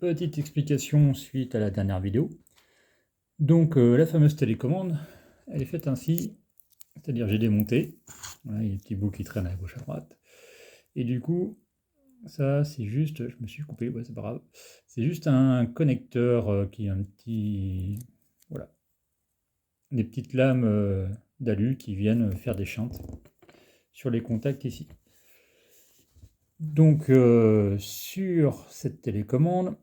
petite explication suite à la dernière vidéo. Donc la fameuse télécommande, elle est faite ainsi, c'est-à-dire j'ai démonté, voilà, il y a des petits bouts qui traînent à gauche à droite, et du coup ça c'est juste, je me suis coupé, ouais, c'est pas grave, c'est juste un connecteur qui est un petit, voilà, des petites lames d'alu qui viennent faire des chintes sur les contacts ici. Donc sur cette télécommande,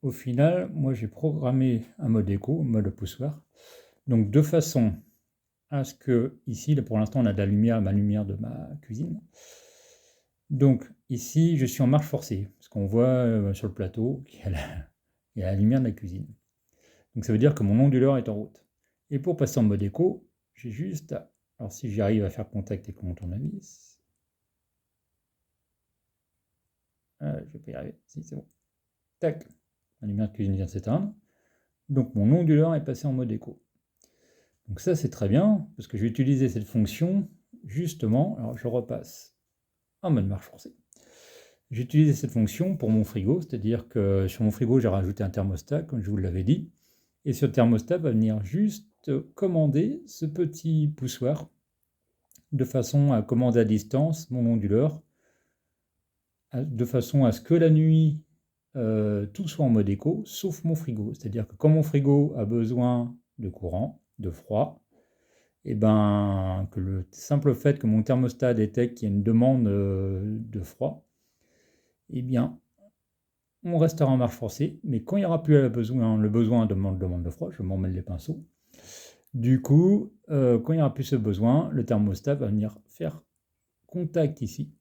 au final, moi j'ai programmé un mode écho, mode poussoir, donc de façon à ce que, ici, là, pour l'instant on a de la lumière, ma lumière de ma cuisine, donc ici je suis en marche forcée, parce qu'on voit sur le plateau qu'il y a la lumière de la cuisine. Donc ça veut dire que mon onduleur est en route. Et pour passer en mode écho, j'ai juste à... Alors si j'arrive à faire contact avec mon tournevis... Ah, je vais pas y arriver, si c'est bon. Tac, la lumière de cuisine vient de s'éteindre. Donc mon onduleur est passé en mode écho. Donc ça c'est très bien, parce que je vais utiliser cette fonction, justement, alors je repasse en mode marche forcée. J'ai utilisé cette fonction pour mon frigo, c'est-à-dire que sur mon frigo j'ai rajouté un thermostat, comme je vous l'avais dit, et ce thermostat va venir juste commander ce petit poussoir, de façon à commander à distance mon onduleur, de façon à ce que la nuit, tout soit en mode écho, sauf mon frigo. C'est-à-dire que quand mon frigo a besoin de courant, de froid, et ben, que le simple fait que mon thermostat détecte qu'il y a une demande de froid, eh bien, on restera en marche forcée, mais quand il n'y aura plus le besoin de demande de froid, je m'en mêle les pinceaux, du coup, quand il n'y aura plus ce besoin, le thermostat va venir faire contact ici,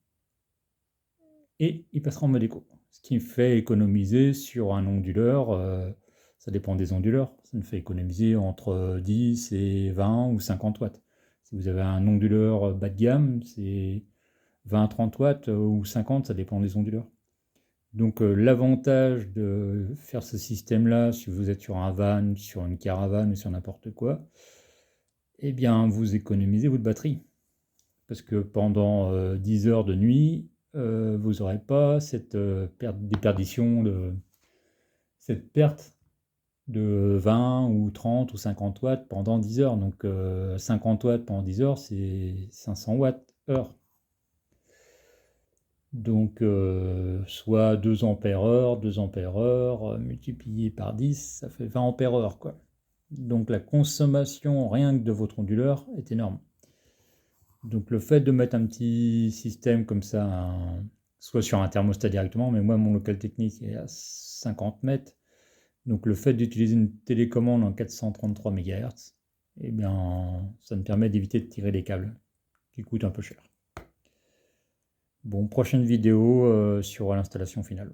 et il passera en mode écho. Ce qui me fait économiser sur un onduleur, ça dépend des onduleurs, ça me fait économiser entre 10 et 20 ou 50 watts. Si vous avez un onduleur bas de gamme, c'est 20 à 30 watts ou 50, ça dépend des onduleurs. Donc l'avantage de faire ce système-là, si vous êtes sur un van, sur une caravane ou sur n'importe quoi, eh bien vous économisez votre batterie. Parce que pendant 10 heures de nuit, vous n'aurez pas cette déperdition, cette perte de 20 ou 30 ou 50 watts pendant 10 heures. Donc 50 watts pendant 10 heures, c'est 500 watts heure. Donc soit 2 ampères heure, 2 ampères heure, multiplié par 10, ça fait 20 ampères heure, quoi. Donc la consommation rien que de votre onduleur est énorme. Donc le fait de mettre un petit système comme ça, soit sur un thermostat directement, mais moi mon local technique est à 50 mètres, donc le fait d'utiliser une télécommande en 433 MHz, eh bien ça me permet d'éviter de tirer les câbles, qui coûtent un peu cher. Bon, prochaine vidéo sur l'installation finale.